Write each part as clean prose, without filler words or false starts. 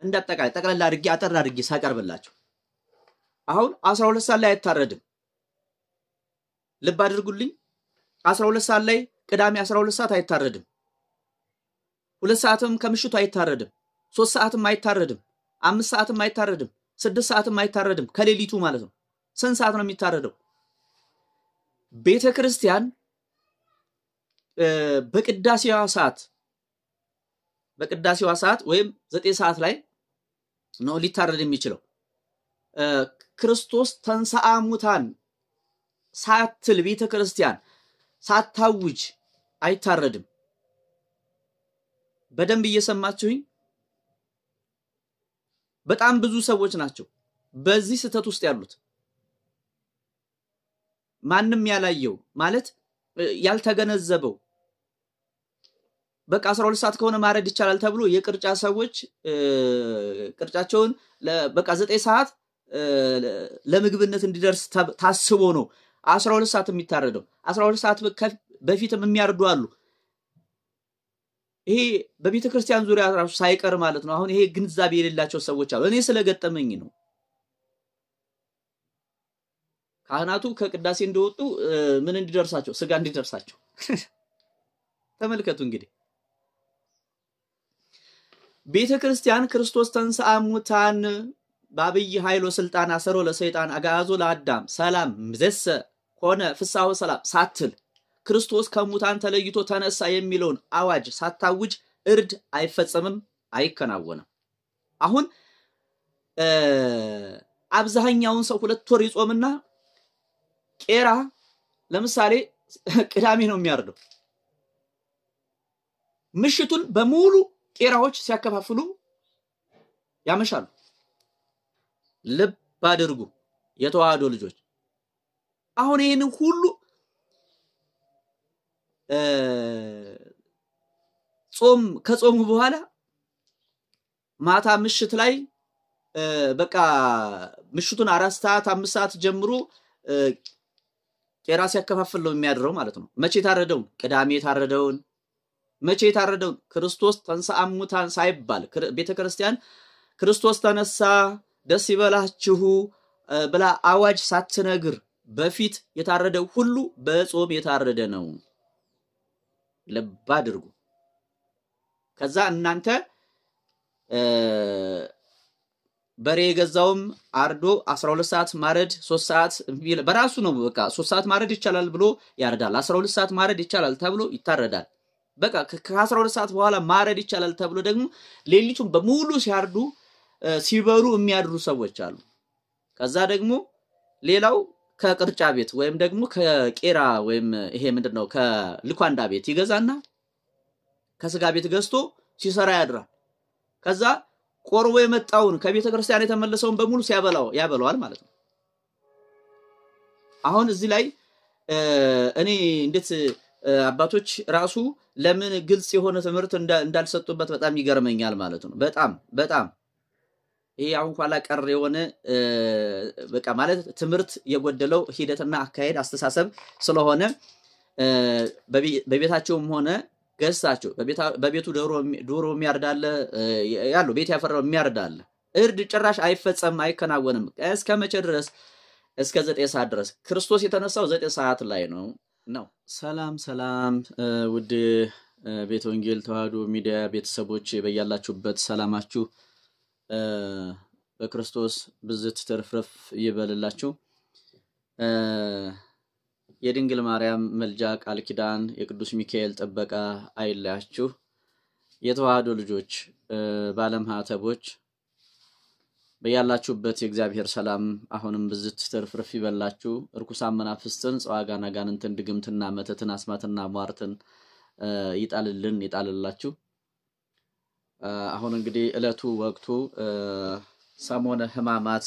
እንዳጠቃላይ ጠቅላላ አድርጌ አጠር አድርጌ ሳቀርብላችሁ አሁን 12 ሰዓት ላይ አይታረድም ልብ አድርጉልኝ 12 ሰዓት ላይ ቅዳሜ 12 ሰዓት አይታረድም 2 ሰዓትም ከምሽቱ አይታረድም 3 ሰዓትም አይታረድም 5 ሰዓትም አይታረድም 6 ሰዓትም አይታረድም ከሌሊቱ ማለት ነው ስንት ሰዓት ነው የሚታረደው ቤተክርስቲያን በቅዳሴዋ ሰዓት ወይም 9 ሰዓት ላይ ነው ሊታረድ የሚችለው ክርስቶስ ተንሥአ እሙታን ሳትል ቤተክርስቲያን ሳታውጅ አይታረድም በደንብ እየሰማችሁኝ በጣም ብዙ ሰዎች ናቸው በዚህ ስተት ውስጥ ያሉት ማንንም ያላየው ማለት ያልተገነዘበው በቃ 12 ሰዓት ከሆነ ማረድ ይቻላል ተብሎ የቅርጫ ሰዎች ቅርጫቸውን በቃ 9 ሰዓት ለምግብነት እንዲደርስ ታስቦ ነው 12 ሰዓት የሚታረደው 12 ሰዓት በፊትም የሚያርዱ አሉ ይሄ በቤተክርስቲያን ዙሪያ ራሱ ሳይቀር ማለት ነው አሁን ይሄ ግንዛቤ የሌላቸው ሰዎች አሉ እኔ ስለገጠመኝ ነው ካህናቱ ከቅዳሴ እንደወጡ ምን እንዲደርሳቸው ስጋ እንዲደርሳቸው ተመልከቱ እንግዲህ ቤተክርስቲያን ክርስቶስ ተንሥአ እሙታን በአብይ ኃይሎ ስልጣን አሰሮ ለሰይጣን አጋዞ ለአዳም ሰላም ዘሰ ሆነ ፍሳው ሰላም ሳትል ክርስቶስ ከሙታን ተለይቶ ተነሳ የሚለውን አዋጅ ሳታውጅ እርድ አይፈጸምም አይከናወንም አሁን አብዛኛውን ሰው 2 ወር ይጾምና ቄራ ለምሳሌ ቅዳሜ ነው የሚያርደው ምሽቱን በሙሉ ቄራዎች ሲያከፋፍሉ ያመሻሉ ልብ አድርጉ የተዋህዶ ልጆች አሁን ይሄን ሁሉ ጾም ከጾሙ በኋላ ማታ ምሽት ላይ በቃ ምሽቱን 4 ሰዓት 5 ሰዓት ጀምሮ ቄራ ሲያከፋፍል ነው የሚያድረው ማለት ነው መቼ ታረደው ቅዳሜ ታረደው መቼ ታረደው ክርስቶስ ተንሥአ እሙታን ሳይባል ቤተክርስቲያን ክርስቶስ ተነሳ ደስ ይበላችሁ ብላ አዋጅ ሳትነግር በፊት የታረደው ሁሉ በጾም የታረደ ነው ልብ አድርጉ ከዛ እናንተ በሬ የገዛውም አርዶ 12 ሰዓት ማረድ 3 ሰዓት በራሱ ነው በቃ 3 ሰዓት ማረድ ይቻላል ብሎ ያርዳል 12 ሰዓት ማረድ ይቻላል ተብሎ ይታረዳል በቃ ከ12 ሰዓት በኋላ ማረድ ይቻላል ተብሎ ደግሞ ሌሊቱን በሙሉ ሲያርዱ ሲበሩ የሚያድሩ ሰዎች አሉ ከዛ ደግሞ ሌላው ከቅርጫ ቤት ወይም ደግሞ ከቄራ ወይም ይሄ ምንድነው ከልኳንዳ ቤት ይገዛና ከስጋ ቤት ገዝቶ ሲሰራ ያድራል ከዛ ቆርቦ የመጣውን ከቤተክርስቲያን የተመለሰውን በሙሉ ያበላዋል ማለት ነው አሁን እዚህ ላይ እኔ እንዴት አባቶች ራሱ ለምን ግልጽ የሆነ ትምህርት እንዳልሰጡበት በጣም ይገርመኛል ማለት ነው በጣም ይሄ አሁን ኋላ ቀር የሆነ በቃ ማለት ትምህርት የጎደለው ሂደትና አካሄድ አስተሳሰብ ስለሆነ በቤታቸውም ሆነ ገሳቸው በቤቱ ዶሮ የሚያርዳለ ያሉ ቤት ያፈራው የሚያርዳለ እርድ ጭራሽ አይፈጸም አይከናወንም እስከ መቼ ድረስ እስከ 9 ሰዓት ድረስ ክርስቶስ የተነሳው 9 ሰዓት ላይ ነው ሰላም ውድ ቤተ ወንጌል ተዋህዶ ሚዲያ ቤተሰቦች በያላችሁበት ሰላማችሁ በክርስቶስ ብዝት ተርፍረፍ ይበልላችሁ የድንግል ማርያም መልጃ ቃል ኪዳን የቅዱስ ሚካኤል ጥበቃ አይለያችሁ የተዋህዶ ልጆች ባለም ሀተቦች በያላችሁበት የእግዚአብሔር ሰላም አሁንም ብዝት ተርፍረፍ ይበልላችሁ እርኩሳን መናፍስትን ጸዋጋና ጋንንትን ድግምትና መተትን አስማትና ሟርትን ይጣልላችሁ አሁን እንግዲህ እለቱ ወቅቱ ሰሞነ ሕማማት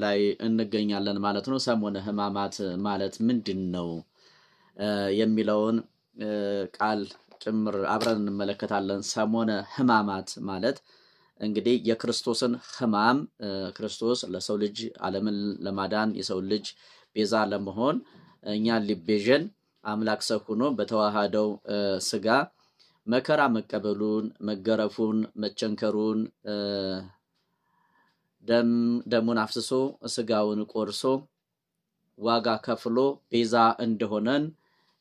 ላይ እንገኛለን ማለት ነው ሰሞነ ሕማማት ማለት ምንድነው የሚለውን ቃል ጭምር አብረን እንመለከታለን ሰሞነ ሕማማት ማለት እንግዲህ የክርስቶስን ሕማም ክርስቶስ ለሰው ልጅ ዓለምን ለማዳን የሰው ልጅ ቤዛ ለመሆን እኛ ሊቤዠን አምላክ ሰው ሆኖ በተዋሃደው ስጋ መከራ መቀበሉን መገረፉን መቸንከሩን ደሙን አፍስሶ ስጋውን ቆርሶ ዋጋ ከፍሎ ቤዛ እንደሆነን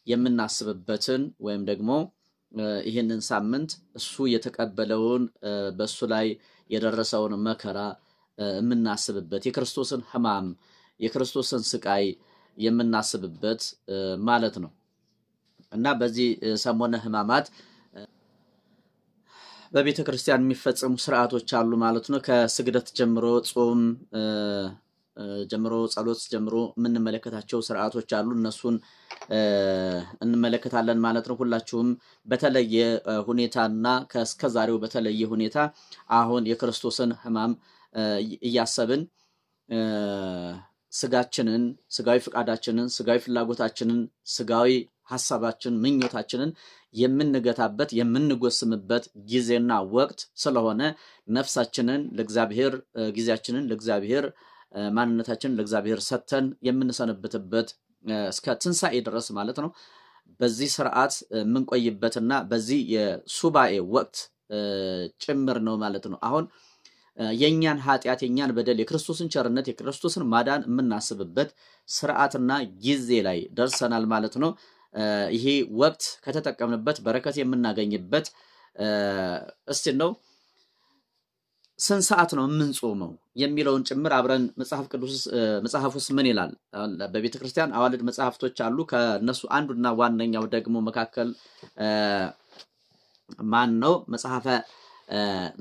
የምናስብበትን ወይም ደግሞ ይሄንን ሳምንት እሱ የተቀበለውን በሱ ላይ የደረሰውን መከራ የምናስብበት የክርስቶስን ሕማም የክርስቶስን ስቃይ የምናስብበት ማለት ነው እና በዚህ ሰሞነ ሕማማት በቤተ ክርስቲያን የሚፈጸሙ ሥርዓቶች አሉ ማለት ነው ከስግደት ጀምሮ ጾም ጀምሮ ጸሎት ጀምሮ ምን መለከታቸው ሥርዓቶች አሉ እነሱን እንመለከታለን ማለት ነው ሁላችሁም በተለየ ሁኔታና ከስከዛሬው በተለየ ሁኔታ አሁን የክርስቶስን ሕማም እያሰብን ስጋችንን ስጋዊ ፍቃዳችንን ስጋዊ ፍላጎታችንን ስጋዊ ሐሳባችን ምኞታችንን የምንገታበት የምንጎስምበት ጊዜና ወቅት ስለሆነ ነፍሳችንን ለእግዚአብሔር ጊዜያችንን ለእግዚአብሔር ማንነታችንን ለእግዚአብሔር ሰተን የምንሰነብትበት እስከ ትንሣኤ ድረስ ማለት ነው በዚህ ሥርዓት ምንቆይበትና በዚህ የሱባኤ ወቅት ጭምር ነው ማለት ነው አሁን የኛን ኃጢያት የኛን በደል የክርስቶስን ቸርነት የክርስቶስን ማዳን የምናስብበት ሥርዓትና ጊዜ ላይ ደርሰናል ማለት ነው ይሄ ወቅት ከተጠቀምንበት በረከት የምናገኝበት እስቲ ነው ስንት ሰዓት ነው የምንጾመው የሚለውን ጭምር አብረን መጽሐፉስ ምን ይላል በቤተ ክርስቲያን አዋልድ መጽሐፍቶች አሉ ከነሱ አንዱና ዋነኛው ደግሞ መካከል ማን ነው መጽሐፈ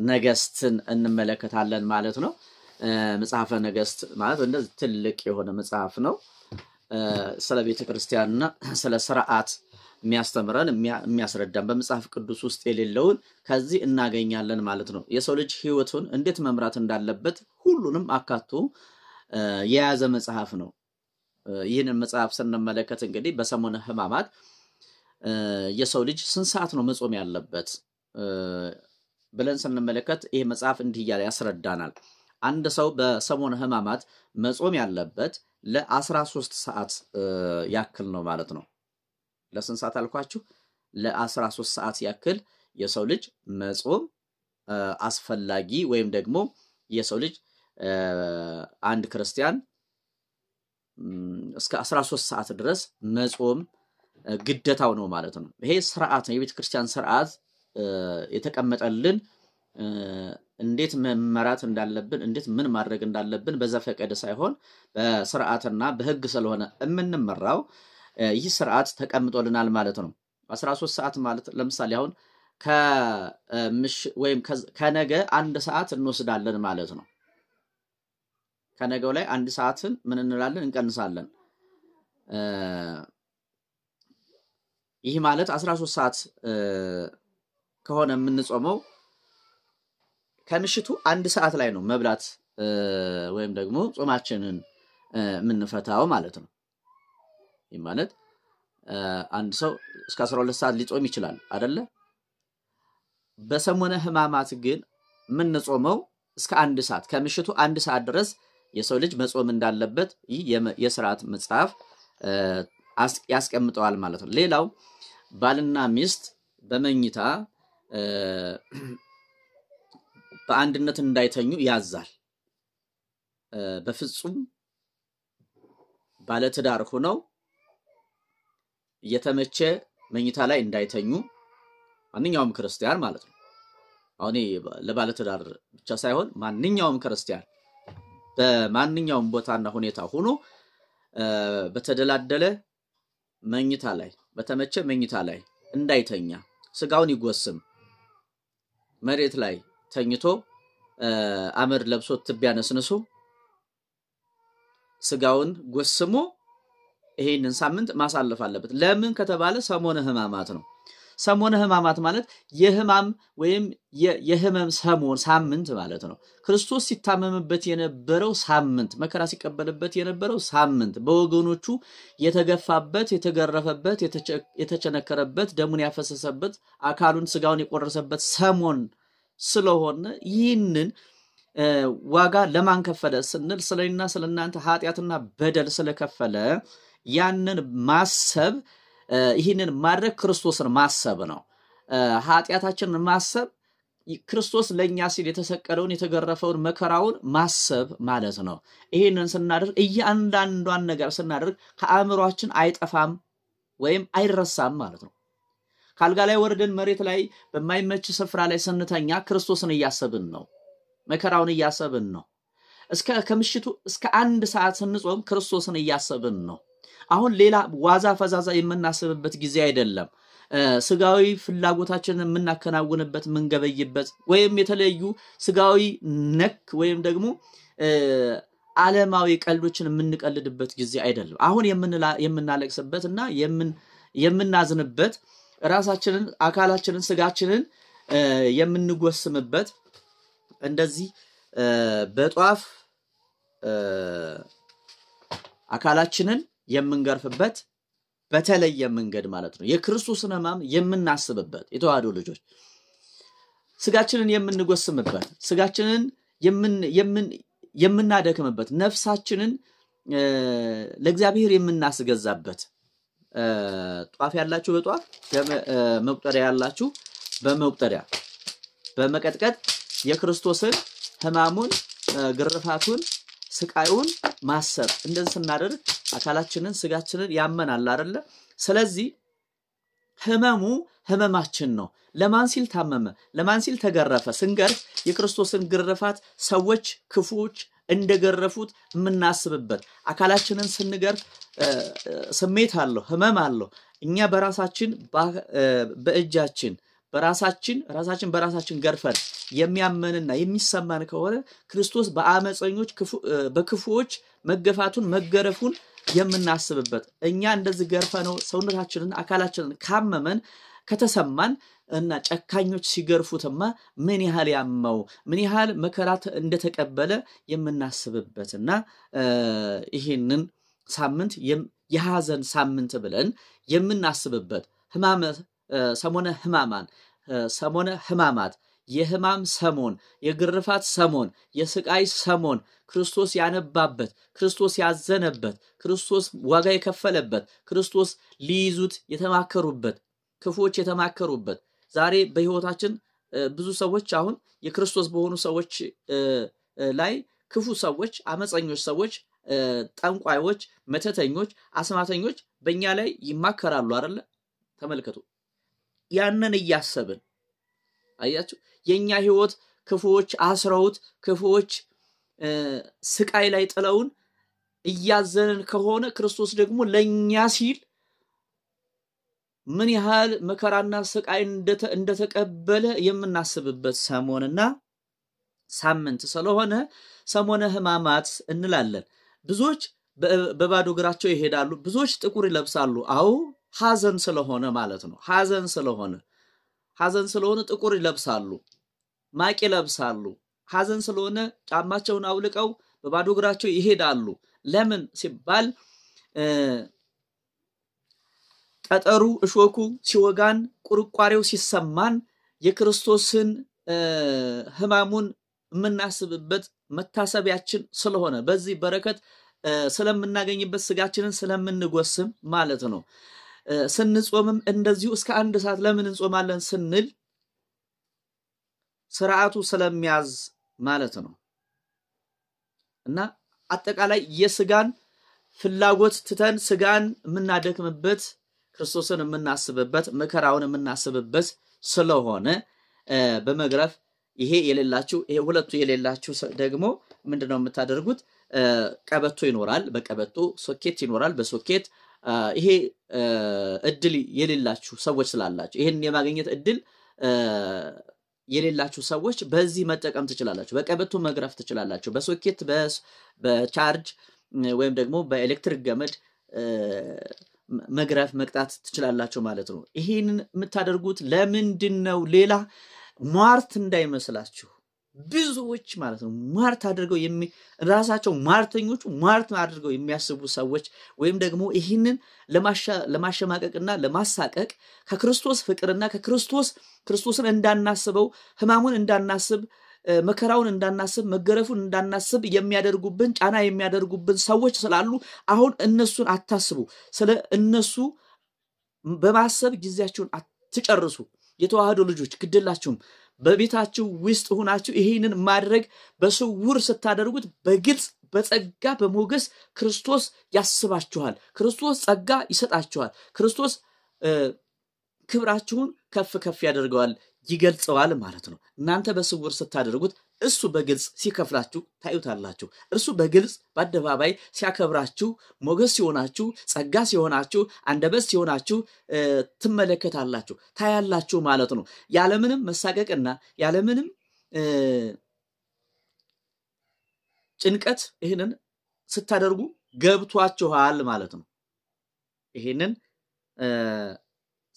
ነገስትን እንመለከታለን ማለት ነው መጽሐፈ ነገስት ማለት እንደዚህ ትልቅ የሆነ መጽሐፍ ነው ስለ ቤተ ክርስቲያንና ስለ ሥርዓት የሚያስተምረን የሚያስረዳን በመጽሐፍ ቅዱስ ውስጥ የሌለውን ከዚህ እናገኛለን ማለት ነው የሰው ልጅ ህይወቱን እንዴት መምራት እንዳለበት ሁሉንም አካቶ የያዘ መጽሐፍ ነው ይህንን መጽሐፍ ስንመለከት እንግዲህ በሰሞነ ሕማማት የሰው ልጅ ስንት ሰዓት ነው መጾም ያለበት ብለን ስንመለከት ይሄ መጽሐፍ እንዲህ እያለ ያስረዳናል አንድ ሰው በሰሞነ ሕማማት መጾም ያለበት ለ13 ሰዓት ያክል ነው ማለት ነው ለስንት ሰዓት አልኳችሁ ለ13 ሰዓት ያክል የሰው ልጅ መጾም አስፈላጊ ወይም ደግሞ የሰው ልጅ አንድ ክርስቲያን እስከ 13 ሰዓት ድረስ መጾም ግዴታው ነው ማለት ነው ይሄ ሥርዓት ነው የቤተ ክርስቲያን ሥርዓት የተቀመጠልን እንዴት መመራት እንዳለብን እንዴት ምን ማድረግ እንዳለብን በዘፈቀደ ሳይሆን በሥርዓትና በሕግ ስለሆነ የምንመራው ይህ ሥርዓት ተቀምጦልናል ማለት ነው 13 ሰዓት ማለት ለምሳሌ አሁን ወይም ከነገ አንድ ሰዓት እንወስዳለን ማለት ነው ከነገው ላይ አንድ ሰዓትን ምን እንላለን እንቀንሳለን ይህ ማለት 13 ሰዓት ከሆነ የምንጾመው ከምሽቱ አንድ ሰዓት ላይ ነው መብላት ወይም ደግሞ ጾማችንን ምንፈታው ማለት ነው ይህ ማለት አንድ ሰው እስከ 12 ሰዓት ሊጾም ይችላል አይደለ በሰሞነ ሕማማት ግን ምን ጾመው እስከ አንድ ሰዓት ከምሽቱ አንድ ሰዓት ድረስ የሰው ልጅ መጾም እንዳለበት ይህ የሥርዓት መጽሐፍ ያስቀምጠዋል ማለት ነው ሌላው ባልና ሚስት በመኝታ በአንድነት እንዳይተኙ ያዛል በፍጹም ባለ ትዳር ሆነው የተመቸ መኝታ ላይ እንዳይተኙ ማንኛውም ክርስቲያን ማለት ነው አሁን ለባለ ትዳር ብቻ ሳይሆን ማንኛውም ክርስቲያን በማንኛውም ቦታና ሁኔታ ሆኖ በተደላደለ መኝታ ላይ በተመቸ መኝታ ላይ እንዳይተኛ ስጋውን ይጎስም መሬት ላይ ተኝቶ አመር ለብሶ ትቢያ ነስንሶ ስጋውን ጎስሞ ይሄንን ሳምንት ማሳለፍ አለበት ለምን ከተባለ ሰሞነ ሕማማት ነው ሰሞነ ሕማማት ማለት የሕማም ወይም የሕመም ሰሞን ሳምንት ማለት ነው ክርስቶስ ሲታመምበት የነበረው ሳምንት መከራ ሲቀበልበት የነበረው ሳምንት በወገኖቹ የተገፋበት የተገረፈበት የተቸነከረበት ደሙን ያፈሰሰበት አካሉን ስጋውን የቆረሰበት ሰሞን ስለሆነ ይህንን ዋጋ ለማን ከፈለ ስንል ስለኔና ስለናንተ ኃጢያትና በደል ስለከፈለ ያንን ማሰብ ይህንን ማድረግ ክርስቶስን ማሰብ ነው ኃጢያታችንን ማሰብ ክርስቶስ ለኛ ሲል የተሰቀለውን የተገረፈውን መከራውን ማሰብ ማለት ነው። ይሄንን ስናደርግ እያንዳንዷን ነገር ስናደርግ ከአእምሮአችን አይጠፋም ወይም አይረሳም ማለት ነው። ካልጋ ላይ ወርደን መሬት ላይ በማይመች ስፍራ ላይ ስንተኛ ክርስቶስን እያሰብን ነው። መከራውን እያሰብን ነው። ከምሽቱ እስከ 1 ሰዓት ስንጾም ክርስቶስን እያሰብን ነው። አሁን ሌላ ዋዛ ፈዛዛ የምናስብበት ጊዜ አይደለም። ስጋዊ ፍላጎታችንን የምናከናውንበት ምንገበይበት ወይም የተለዩ ስጋዊ ነክ ወይም ደግሞ ዓለማዊ ቀልዶችን የምንቀልድበት ጊዜ አይደለም። አሁን የምናለቅስበትና የምናዝንበት ራሳችንን አካላችንን ስጋችንን የምንጎስምበት እንደዚህ በጧፍ አካላችንን የምንገርፍበት በተለየ መንገድ ማለት ነው። የክርስቶስን ሕማም የምናስብበት የተዋህዶ ልጆች ስጋችንን የምንጎስምበት ስጋችንን የምናደክምበት ነፍሳችንን ለእግዚአብሔር የምናስገዛበት ጧፍ ያላችሁ በጧፍ መቁጠሪያ ያላችሁ በመቁጠሪያ በመቀጥቀጥ የክርስቶስን ሕማሙን ግርፋቱን ስቃዩን ማሰብ እንደዚህ ስናደርግ አካላችንን ስጋችንን ያመናል አይደለ? ስለዚህ ህመማችን ነው። ለማን ሲል ታመመ? ለማን ሲል ተገረፈ? ስንገርፍ የክርስቶስን ግርፋት ሰዎች ክፉዎች እንደገረፉት የምናስብበት አካላችንን ስንገርፍ ስሜት አለው ህመም አለው። እኛ በራሳችን በእጃችን ራሳችን በራሳችን ገርፈን የሚያመንና የሚሰማን ከሆነ ክርስቶስ በአመፀኞች በክፉዎች መገፋቱን መገረፉን የምናስብበት እኛ እንደዚህ ገርፈነው ሰውነታችንን አካላችንን ካመመን ከተሰማን እና ጨካኞች ሲገርፉትማ ምን ያህል ያመው ምን ያህል መከራት እንደተቀበለ የምናስብበትና ይሄንን ሳምንት የሐዘን ሳምንት ብለን የምናስብበት ሰሞነ ሕማማት የሕማም ሰሞን የግርፋት ሰሞን የስቃይ ሰሞን ክርስቶስ ያነባበት ክርስቶስ ያዘነበት ክርስቶስ ዋጋ የከፈለበት ክርስቶስ ሊይዙት የተማከሩበት ክፉዎች የተማከሩበት ዛሬ በህይወታችን ብዙ ሰዎች አሁን የክርስቶስ በሆኑ ሰዎች ላይ ክፉ ሰዎች አመፀኞች ሰዎች ጠንቋዮች መተተኞች አስማተኞች በእኛ ላይ ይማከራሉ አይደል? ተመልከቱ። ያንን እያሰብን አያችሁ የኛ ህይወት ክፉዎች አስረውት ክፉዎች ስቃይ ላይ ጥለውን እያዘንን ከሆነ ክርስቶስ ደግሞ ለኛ ሲል ምን ያህል መከራና ስቃይ እንደተቀበለ የምናስብበት ሰሞንና ሳምንት ስለሆነ ሰሞነ ሕማማት እንላለን። ብዙዎች በባዶ እግራቸው ይሄዳሉ፣ ብዙዎች ጥቁር ይለብሳሉ። አዎ ሐዘን ስለሆነ ማለት ነው። ሐዘን ስለሆነ ጥቁር ይለብሳሉ፣ ማቅ ይለብሳሉ። ሐዘን ስለሆነ ጫማቸውን አውልቀው በባዶ እግራቸው ይሄዳሉ። ለምን ሲባል ጠጠሩ እሾኩ ሲወጋን ቁርቋሬው ሲሰማን የክርስቶስን ሕማሙን የምናስብበት መታሰቢያችን ስለሆነ በዚህ በረከት ስለምናገኝበት ስጋችንን ስለምንጎስም ማለት ነው። ስንጾምም እንደዚሁ እስከ 1 ሰዓት ለምን እንጾማለን ስንል ስርዓቱ ስለሚያዝ ማለት ነው። እና አጠቃላይ የስጋን ፍላጎት ትተን ስጋን የምናደክምበት ክርስቶስን የምናስብበት መከራውን የምናስብበት ስለሆነ በመግረፍ ይሄ ሁለቱ የሌላችሁ ደግሞ ምንድነው የምታደርጉት? ቀበቶ ይኖራል፣ በቀበቶ ሶኬት ይኖራል፣ በሶኬት ይሄ እድል የሌላችሁ ሰዎች ስላላችሁ ይሄን የማግኘት እድል የሌላችሁ ሰዎች በዚህ መጠቀም ትችላላችሁ። በቀበቶ መግረፍ ትችላላችሁ። በሶኬት በቻርጅ ወይም ደግሞ በኤሌክትሪክ ገመድ መግረፍ መቅጣት ትችላላችሁ ማለት ነው። ይሄንን የምታደርጉት ለምንድነው? ሌላ ሟርት እንዳይመስላችሁ ብዙዎች ማለት ነው ሟርት አድርገው ራሳቸው ሟርተኞቹ ሟርት አድርገው የሚያስቡ ሰዎች ወይም ደግሞ ይሄንን ለማሸማቀቅና ለማሳቀቅ ከክርስቶስ ፍቅርና ክርስቶስን እንዳናስበው ሕማሙን እንዳናስብ መከራውን እንዳናስብ መገረፉን እንዳናስብ የሚያደርጉብን ጫና የሚያደርጉብን ሰዎች ስላሉ አሁን እነሱን አታስቡ። ስለ እነሱ በማሰብ ጊዜያችሁን አትጨርሱ። የተዋህዶ ልጆች ግድላችሁም በቤታችሁ ውስጥ ሆናችሁ ይሄንን ማድረግ በስውር ስታደርጉት በግልጽ በጸጋ በሞገስ ክርስቶስ ያስባችኋል። ክርስቶስ ጸጋ ይሰጣችኋል። ክርስቶስ ክብራችሁን ከፍ ከፍ ያደርገዋል ይገልጸዋል ማለት ነው። እናንተ በስውር ስታደርጉት እሱ በግልጽ ሲከፍላችሁ ታዩታላችሁ። እርሱ በግልጽ በአደባባይ ሲያከብራችሁ ሞገስ ሲሆናችሁ ጸጋ ሲሆናችሁ አንደበት ሲሆናችሁ ትመለከታላችሁ ታያላችሁ ማለት ነው። ያለምንም መሳቀቅና ያለምንም ጭንቀት ይሄንን ስታደርጉ ገብቷችኋል ማለት ነው። ይሄንን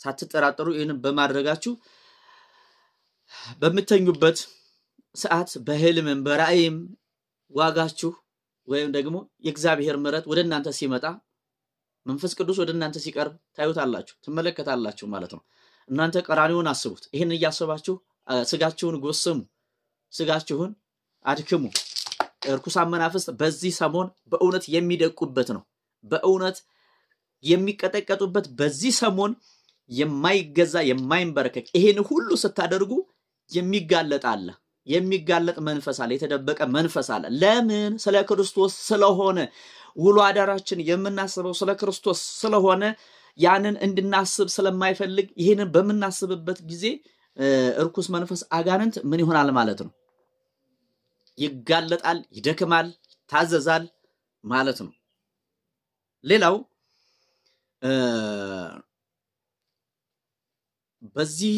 ሳትጠራጠሩ ይሄንን በማድረጋችሁ በመተኙበት ሰዓት በህልምም በራእይም ዋጋችሁ ወይም ደግሞ የእግዚአብሔር ምሕረት ወደ እናንተ ሲመጣ መንፈስ ቅዱስ ወደ እናንተ ሲቀርብ ታዩታላችሁ ትመለከታላችሁ ማለት ነው። እናንተ ቀራንዮን አስቡት። ይሄን ያያሰባችሁ ስጋችሁን ጎስሙ፣ ስጋችሁን አድክሙ። እርኩሳን መናፍስት በዚህ ሰሞን በእውነት የሚደቁበት ነው። በእውነት የሚቀጠቀጡበት በዚህ ሰሞን የማይገዛ የማይንበረከክ ይሄን ሁሉ ስታደርጉ የሚጋለጥ አለ። የሚጋለጥ መንፈስ አለ። የተደበቀ መንፈስ አለ። ለምን? ስለ ክርስቶስ ስለሆነ ውሎ አዳራችን የምናስበው ስለ ክርስቶስ ስለሆነ ያንን እንድናስብ ስለማይፈልግ ይሄንን በመናስብበት ጊዜ እርኩስ መንፈስ አጋንንት ምን ይሆናል ማለት ነው? ይጋለጣል፣ ይደክማል፣ ታዘዛል ማለት ነው። ሌላው በዚህ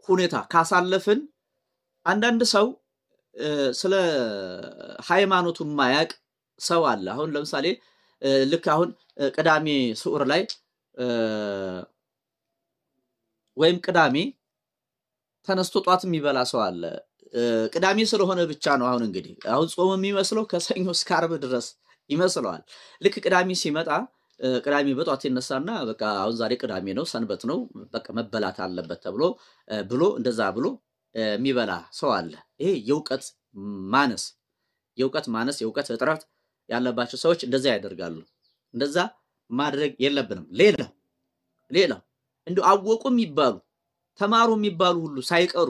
ሁኔታ ካሳለፍን አንዳንድ ሰው ስለ ሃይማኖቱ ማያቅ ሰው አለ። አሁን ለምሳሌ ልክ አሁን ቅዳሜ ስዑር ላይ ወይም ቅዳሜ ተነስቶ ጧት የሚበላ ሰው አለ። ቅዳሜ ስለሆነ ብቻ ነው። አሁን እንግዲህ አሁን ጾም የሚመስለው ከሰኞ እስከ ዓርብ ድረስ ይመስለዋል። ልክ ቅዳሜ ሲመጣ ቅዳሜ በጧት ይነሳና በቃ አሁን ዛሬ ቅዳሜ ነው ሰንበት ነው በቃ መበላት አለበት ተብሎ ብሎ እንደዛ ብሎ የሚበላ ሰው አለ። ይሄ የውቀት ማነስ የውቀት እጥረት ያለባቸው ሰዎች እንደዛ ያደርጋሉ። እንደዛ ማድረግ የለብንም። ሌላው እንደው አወቁም ይባሉ ተማሩ የሚባሉ ሁሉ ሳይቀሩ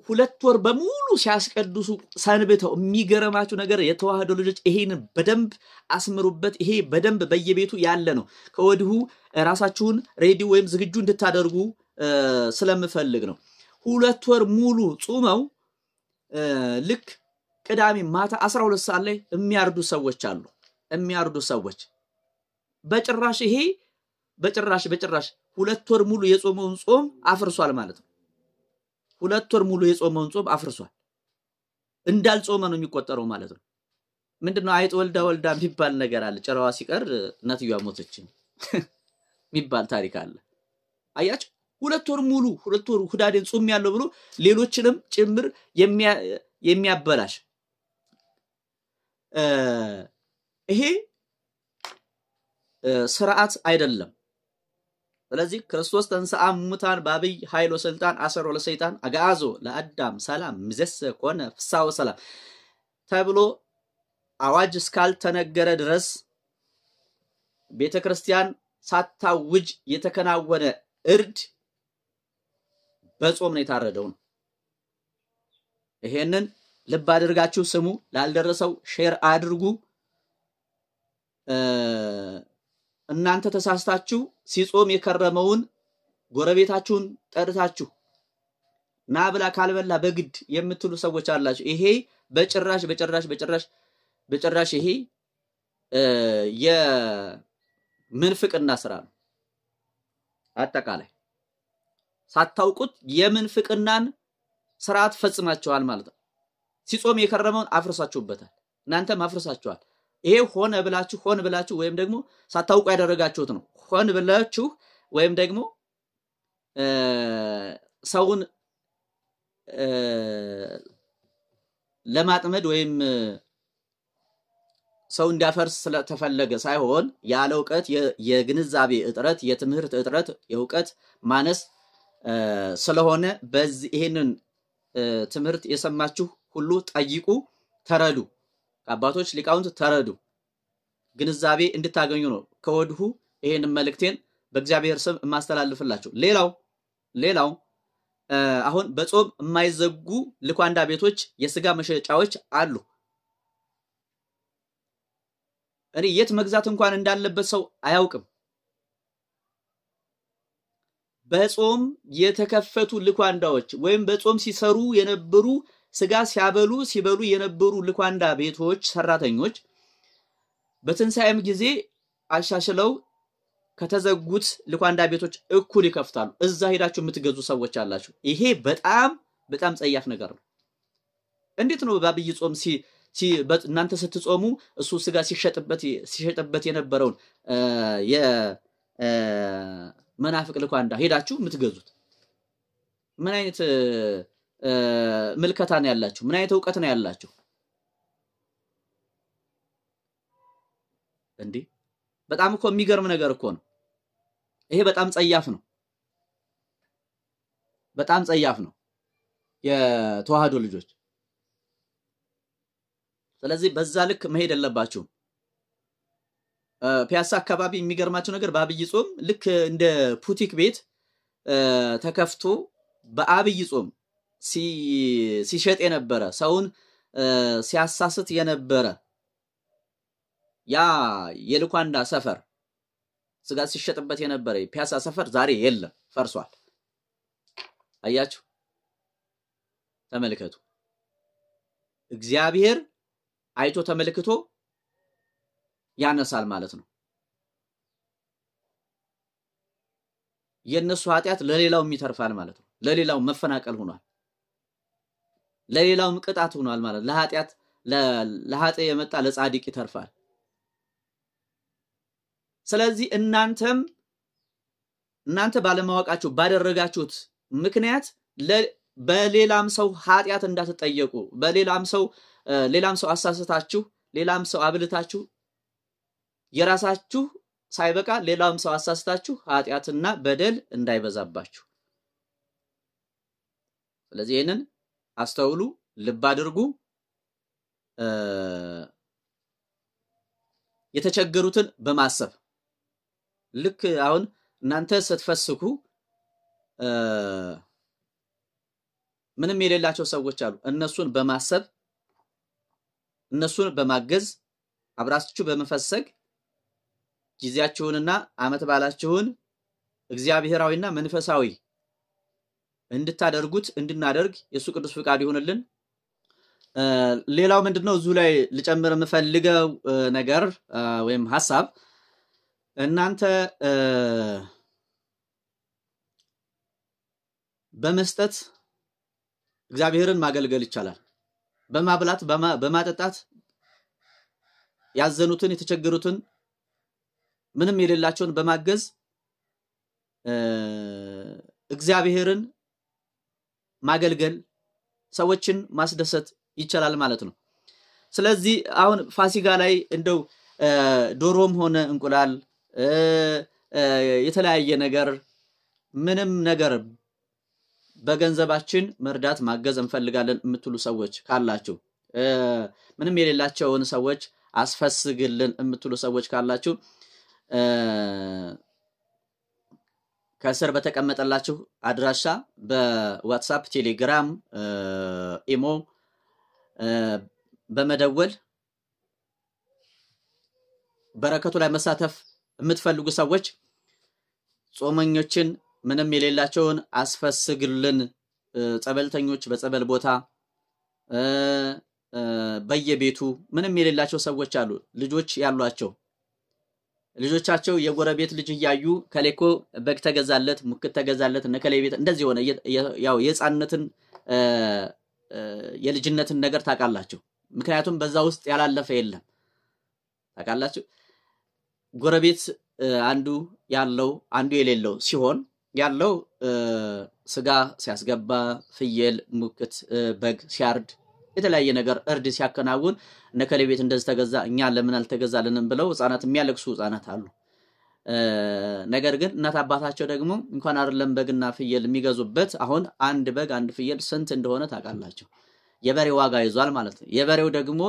2 ወር በሙሉ ሲያስቀድሱ ሰንብተው የሚገርማችሁ ነገር የተዋህዶ ልጆች ይሄን በደንብ አስምሩበት። ይሄ በደንብ በየቤቱ ያለ ነው። ከወዲሁ ራሳችሁን ሬዲ ወይም ዝግጁ እንድታደርጉ ስለምፈልግ ነው። 2 ወር ሙሉ ጾመው ልክ ቅዳሜ ማታ 12 ሰዓት ላይ የሚያርዱ ሰዎች አሉ። የሚያርዱ ሰዎች በጭራሽ ይሄ በጭራሽ 2 ወር ሙሉ የጾመውን ጾም አፍርሷል ማለት ነው። 2 ወር ሙሉ የጾመውን ጾም አፍርሷል። እንዳልጾመ ነው የሚቆጠረው ማለት ነው። ምንድነው አይጥ ወልዳ የሚባል ነገር አለ። ጨረዋ ሲቀር እናትየዋ ሞተች የሚባል ታሪክ አለ። አያችሁ 2 ወር ሙሉ 2 ወር ሁዳዴን ጾም ያለው ብሎ ሌሎችንም ጭምር የሚያበላሽ ይሄ ስርዓት አይደለም። ስለዚህ ክርስቶስ ተንሥአ እሙታን በአብይ ኃይል ወስልጣን አሰሮ ለሰይጣን አጋዞ ለአዳም ሰላም ምዘሰ ኮነ ፍስሐ ወሰላም ተብሎ አዋጅ እስካልተነገረ ድረስ ቤተክርስቲያን ሳታውጅ የተከናወነ እርድ በጾም ነው የታረደው ነው። ይሄንን ልብ አድርጋችሁ ስሙ። ላልደረሰው ሼር አድርጉ። እናንተ ተሳስታችሁ ሲጾም የከረመውን ጎረቤታችሁን ጠርታችሁ ናብላ ካልበላ በግድ የምትሉ ሰዎች አላችሁ። ይሄ በጭራሽ ይሄ የምንፍቅና ስራ ነው። አጠቃላይ ሳታውቁት የምንፍቅናን ስርዓት ፈጽማችኋል ማለት ነው። ሲጾም የከረመውን አፍርሳችሁበታል። እናንተም አፍርሳችኋል። ይሄ ሆነ ብላችሁ ወይም ደግሞ ሳታውቁ ያደረጋችሁት ነው። ሆነ ብላችሁ ወይም ደግሞ ሰውን ለማጥመድ ወይም ሰው እንዲያፈርስ ስለተፈለገ ሳይሆን ያለ ዕውቀት የግንዛቤ እጥረት የትምህርት እጥረት የዕውቀት ማነስ ስለሆነ በዚህ ይሄንን ትምህርት የሰማችሁ ሁሉ ጠይቁ፣ ተረዱ። አባቶች ሊቃውንት ተረዱ፣ ግንዛቤ እንድታገኙ ነው ከወዲሁ ይሄንን መልእክቴን በእግዚአብሔር ስም ማስተላለፍላችሁ። ሌላው ሌላው አሁን በጾም የማይዘጉ ልኳንዳ ቤቶች የስጋ መሸጫዎች አሉ። እኔ የት መግዛት እንኳን እንዳለበት ሰው አያውቅም። በጾም የተከፈቱ ልኳንዳዎች ወይም በጾም ሲሰሩ የነበሩ ስጋ ሲበሉ የነበሩ ልኳንዳ ቤቶች ሰራተኞች በትንሳኤም ጊዜ አሻሽለው ከተዘጉት ልኳንዳ ቤቶች እኩል ይከፍታሉ። እዛ ሄዳችሁ የምትገዙ ሰዎች አላችሁ። ይሄ በጣም ጸያፍ ነገር ነው። እንዴት ነው በአብይ ጾም እናንተ ስትጾሙ እሱ ስጋ ሲሸጥበት የነበረውን የመናፍቅ ልኳንዳ ሄዳችሁ የምትገዙት? ምን አይነት ምልከታ ነው ያላችሁ? ምን አይነት ዕውቀት ነው ያላችሁ? እንዴ በጣም እኮ የሚገርም ነገር እኮ ነው። ይሄ በጣም ጸያፍ ነው። በጣም ጸያፍ ነው የተዋህዶ ልጆች። ስለዚህ በዛ ልክ መሄድ የለባችሁም። ፒያሳ አካባቢ የሚገርማችሁ ነገር በአብይ ጾም ልክ እንደ ፑቲክ ቤት ተከፍቶ በአብይ ጾም ሲሸጥ የነበረ ሰውን ሲያሳስት የነበረ ያ የልኳንዳ ሰፈር ስጋ ሲሸጥበት የነበረ ፒያሳ ሰፈር ዛሬ የለም፣ ፈርሷል። አያችሁ፣ ተመልከቱ። እግዚአብሔር አይቶ ተመልክቶ ያነሳል ማለት ነው። የነሱ ኃጢያት ለሌላው ይተርፋል ማለት ነው። ለሌላው መፈናቀል ሆኗል፣ ለሌላው ቅጣት ሆኗል ማለት ለኃጢያ የመጣ ለጻድቅ ይተርፋል። ስለዚህ እናንተ ባለማወቃችሁ ባደረጋችሁት ምክንያት በሌላም ሰው ኃጢያት እንዳትጠየቁ፣ ሌላም ሰው አሳስታችሁ፣ ሌላም ሰው አብልታችሁ የራሳችሁ ሳይበቃ ሌላም ሰው አሳስታችሁ ኃጢያትና በደል እንዳይበዛባችሁ። ስለዚህ ይሄንን አስተውሉ፣ ልብ አድርጉ። የተቸገሩትን በማሰብ ልክ አሁን እናንተ ስትፈስኩ ምንም የሌላቸው ሰዎች አሉ። እነሱን በማሰብ እነሱን በማገዝ አብራችሁ በመፈሰግ ጊዜያችሁንና አመት ባላችሁን እግዚአብሔራዊና መንፈሳዊ እንድናደርግ የሱ ቅዱስ ፍቃድ ይሁንልን። ሌላው ምንድነው እዙ ላይ ልጨምር የምፈልገው ነገር ወይም ሐሳብ እናንተ በመስጠት እግዚአብሔርን ማገልገል ይቻላል። በማብላት በማጠጣት ያዘኑትን የተቸገሩትን ምንም የሌላቸውን በማገዝ እግዚአብሔርን ማገልገል ሰዎችን ማስደሰት ይቻላል ማለት ነው። ስለዚህ አሁን ፋሲካ ላይ እንደው ዶሮም ሆነ እንቁላል የተለያየ ነገር ምንም ነገር በገንዘባችን መርዳት ማገዝ እንፈልጋለን የምትሉ ሰዎች ካላችሁ ምንም የሌላቸውን ሰዎች አስፈስግልን የምትሉ ሰዎች ካላችሁ ከስር በተቀመጠላችሁ አድራሻ በዋትስአፕ፣ ቴሌግራም፣ ኢሞ በመደወል በረከቱ ላይ መሳተፍ የምትፈልጉ ሰዎች ጾመኞችን ምንም የሌላቸውን አስፈስግልን። ጸበልተኞች በጸበል ቦታ በየቤቱ ምንም የሌላቸው ሰዎች አሉ። ልጆች ያሏቸው ልጆቻቸው የጎረቤት ልጅ ያዩ ከሌኮ በግ ተገዛለት ሙክት ተገዛለት ነከሌ ቤት እንደዚህ ሆነ። ያው የጻነትን የልጅነትን ነገር ታቃላችሁ። ምክንያቱም በዛ ውስጥ ያላለፈ የለም። ታቃላችሁ ጎረቤት አንዱ ያለው አንዱ የሌለው ሲሆን ያለው ስጋ ሲያስገባ ፍየል ሙክት በግ ሲያርድ የተለያየ ነገር እርድ ሲያከናውን ነከሌ ቤት እንደዚህ ተገዛ እኛ ለምን አልተገዛልንም ብለው ህፃናት የሚያለቅሱ ህፃናት አሉ። ነገር ግን እናት አባታቸው ደግሞ እንኳን አይደለም በግና ፍየል የሚገዙበት አሁን አንድ በግ አንድ ፍየል ስንት እንደሆነ ታቃላችሁ። የበሬ ዋጋ ይዟል ማለት ነው።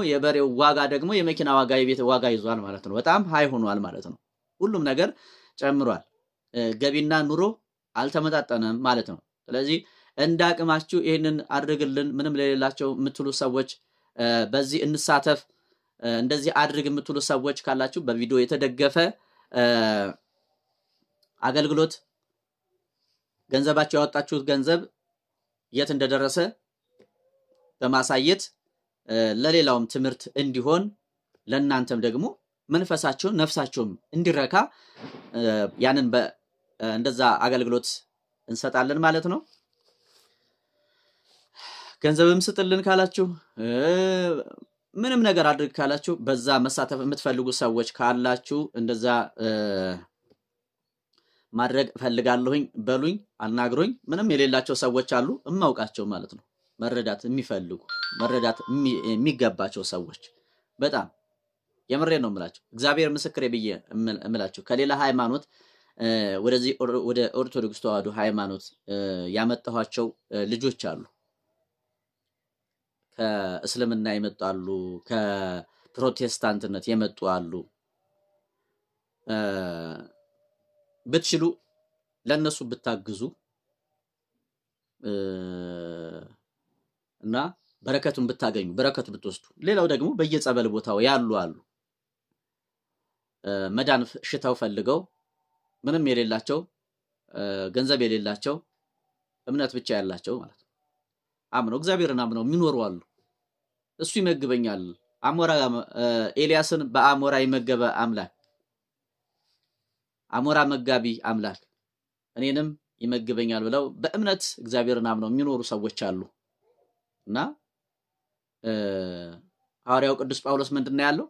የበሬው ዋጋ ደግሞ የመኪና ዋጋ የቤት ዋጋ ይዟል ማለት ነው። በጣም ሃይ ሆኗል ማለት ነው። ሁሉም ነገር ጨምሯል። ገቢና ኑሮ አልተመጣጠነም ማለት ነው። ስለዚህ እንዳቅማችሁ ይሄንን አድርግልን ምንም ለሌላቸው የምትሉ ሰዎች በዚህ እንሳተፍ እንደዚህ አድርግ የምትሉ ሰዎች ካላችሁ በቪዲዮ የተደገፈ አገልግሎት ገንዘባችሁ ያወጣችሁት ገንዘብ የት እንደደረሰ በማሳየት ለሌላውም ትምህርት እንዲሆን ለእናንተም ደግሞ መንፈሳችሁ ነፍሳችሁም እንዲረካ ያንን እንደዛ አገልግሎት እንሰጣለን ማለት ነው። ገንዘብም ስጥልን ካላችሁ ምንም ነገር አድርግ ካላችሁ በዛ መሳተፍ የምትፈልጉ ሰዎች ካላችሁ እንደዛ ማድረግ ፈልጋለሁኝ በሉኝ አናግሩኝ። ምንም የሌላቸው ሰዎች አሉ እማውቃቸው ማለት ነው። መረዳት የሚፈልጉ መረዳት የሚገባቸው ሰዎች በጣም የምሬን ነው የምላችሁ። እግዚአብሔር ምስክሬ ብዬ እምላችሁ ከሌላ ሃይማኖት ወደዚህ ወደ ኦርቶዶክስ ተዋህዶ ሃይማኖት ያመጣኋቸው ልጆች አሉ። ከእስልምና የመጡ አሉ፣ ከፕሮቴስታንትነት የመጡ አሉ። ብትችሉ ለነሱ ብታግዙ እና በረከቱን ብታገኙ በረከቱ ብትወስዱ። ሌላው ደግሞ በየጸበል ቦታው ያሉ አሉ መዳን ሽታው ፈልገው ምንም የሌላቸው ገንዘብ የሌላቸው እምነት ብቻ ያላቸው ማለት ነው። አምነው እግዚአብሔርን አምነው የሚኖሩ አሉ። እሱ ይመግበኛል አሞራ ኤልያስን በአሞራ ይመገበ አምላክ አሞራ መጋቢ አምላክ እኔንም ይመግበኛል ብለው በእምነት እግዚአብሔርን አምነው የሚኖሩ ሰዎች አሉ። እና ሐዋርያው ቅዱስ ጳውሎስ ምንድነው ያለው?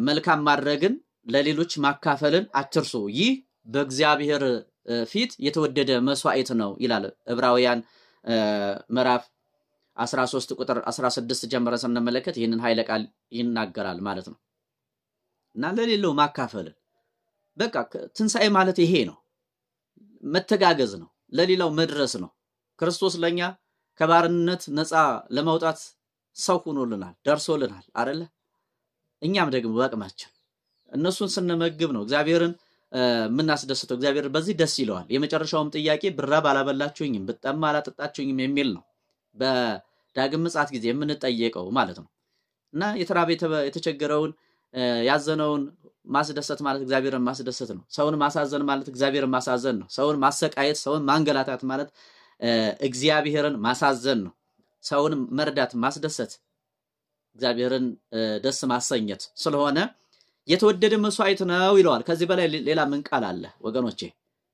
መልካም ማድረግን ለሌሎች ማካፈልን አትርሱ፣ ይህ በእግዚአብሔር ፊት የተወደደ መስዋዕት ነው ይላል። ዕብራውያን ምዕራፍ 13 ቁጥር 16 ጀምረን ስንመለከት ይህንን ኃይለ ቃል ይናገራል ማለት ነው። እና ለሌላው ማካፈልን በቃ ትንሳኤ ማለት ይሄ ነው። መተጋገዝ ነው፣ ለሌላው መድረስ ነው። ክርስቶስ ለኛ ከባርነት ነፃ ለማውጣት ሰው ሆኖልናል፣ ደርሶልናል አይደለ? እኛም ደግሞ በአቅማችን እነሱን ስንመግብ ነው እግዚአብሔርን ምናስደስተው። እግዚአብሔር በዚህ ደስ ይለዋል። የመጨረሻውም ጥያቄ ብራብ አላበላችሁኝም ብጠማ አላጠጣችሁኝም የሚል ነው በዳግም ምጽአት ጊዜ የምንጠየቀው ማለት ነው። እና የተራበ የተቸገረውን ያዘነውን ማስደሰት ማለት እግዚአብሔርን ማስደሰት ነው። ሰውን ማሳዘን ማለት እግዚአብሔርን ማሳዘን ነው። ሰውን ማሰቃየት ሰውን ማንገላታት ማለት እግዚአብሔርን ማሳዘን ነው። ሰውን መርዳት ማስደሰት እግዚአብሔርን ደስ ማሰኘት ስለሆነ የተወደደ መስዋዕት ነው ይለዋል። ከዚህ በላይ ሌላ ምን ቃል አለ ወገኖቼ?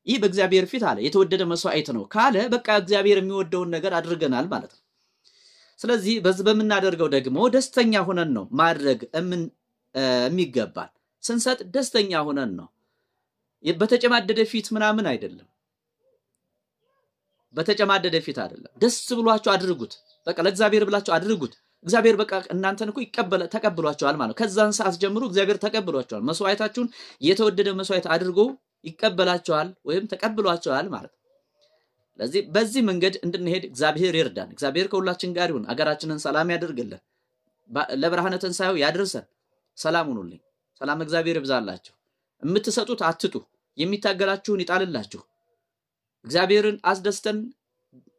ይህ በእግዚአብሔር ፊት አለ የተወደደ መስዋዕት ነው ካለ በቃ እግዚአብሔር የሚወደውን ነገር አድርገናል ማለት ነው። ስለዚህ በዚህ በመናደርገው ደግሞ ደስተኛ ሆነን ነው ማድረግ የሚገባል። ስንሰጥ ደስተኛ ሆነን ነው፣ በተጨማደደ ፊት ምናምን አይደለም። በተጨማደደ ፊት አይደለም። ደስ ብሏችሁ አድርጉት። በቃ ለእግዚአብሔር ብላችሁ አድርጉት። እግዚአብሔር በቃ እናንተን እኮ ተቀብሏቸዋል ማለት ነው። ከዛን ሰዓት ጀምሮ እግዚአብሔር ተቀብሏቸዋል። መስዋዕታችሁን የተወደደ መስዋዕት አድርጎ ይቀበላቸዋል ወይም ተቀብሏቸዋል ማለት ነው። ስለዚህ በዚህ መንገድ እንድንሄድ እግዚአብሔር ይርዳን። እግዚአብሔር ከሁላችን ጋር ይሁን። አገራችንን ሰላም ያድርግልን። ለብርሃነ ትንሣኤው ያድርሰን። ሰላም ሁኑልኝ። ሰላም እግዚአብሔር ይብዛላችሁ። የምትሰጡት አትጡ፣ የሚታገላችሁን ይጣልላችሁ። እግዚአብሔርን አስደስተን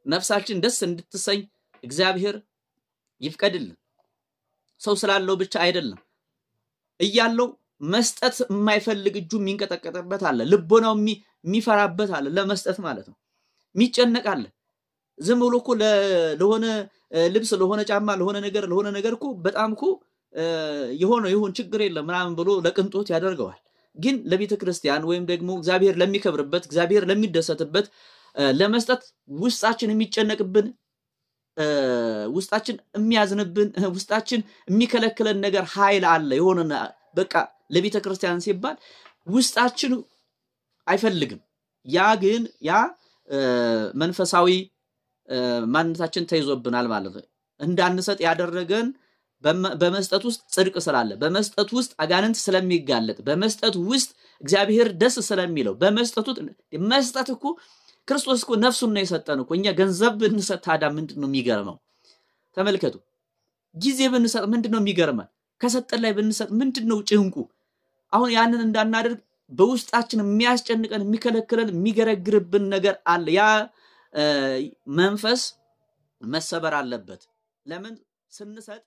ነፍሳችን ደስ እንድትሰኝ እግዚአብሔር ይፍቀድልን። ሰው ስላለው ብቻ አይደለም እያለው መስጠት የማይፈልግ እጁ የሚንቀጠቀጥበት አለ፣ ልቦናው የሚፈራበት አለ። ለመስጠት ማለት ነው የሚጨነቅ አለ። ዝም ብሎ እኮ ለሆነ ልብስ ለሆነ ጫማ ለሆነ ነገር እኮ በጣም እኮ ይሁን ችግር የለም ምናምን ብሎ ለቅንጦት ያደርገዋል። ግን ለቤተ ክርስቲያን ወይም ደግሞ እግዚአብሔር ለሚከብርበት እግዚአብሔር ለሚደሰትበት ለመስጠት ውስጣችን የሚጨነቅብን ውስጣችን የሚያዝንብን ውስጣችን የሚከለክለን ነገር ኃይል አለ። የሆነ በቃ ለቤተ ክርስቲያን ሲባል ውስጣችን አይፈልግም። ያ መንፈሳዊ ማንነታችን ተይዞብናል ማለት ነው። እንዳንሰጥ ያደረገን በመስጠት ውስጥ ጽድቅ ስላለ፣ በመስጠት ውስጥ አጋንንት ስለሚጋለጥ፣ በመስጠት ውስጥ እግዚአብሔር ደስ ስለሚለው መስጠት እኮ ክርስቶስ እኮ ነፍሱን ነው የሰጠን እኮ። እኛ ገንዘብ ብንሰጥ ታዲያ ምንድነው የሚገርመው? ተመልከቱ። ጊዜ ብንሰጥ ምንድነው የሚገርመው? ከሰጠን ላይ ብንሰጥ ምንድነው ጭንቁ? አሁን ያንን እንዳናደርግ በውስጣችን የሚያስጨንቀን የሚከለክለን የሚገረግርብን ነገር አለ ያ መንፈስ መሰበር አለበት ለምን ስንሰጥ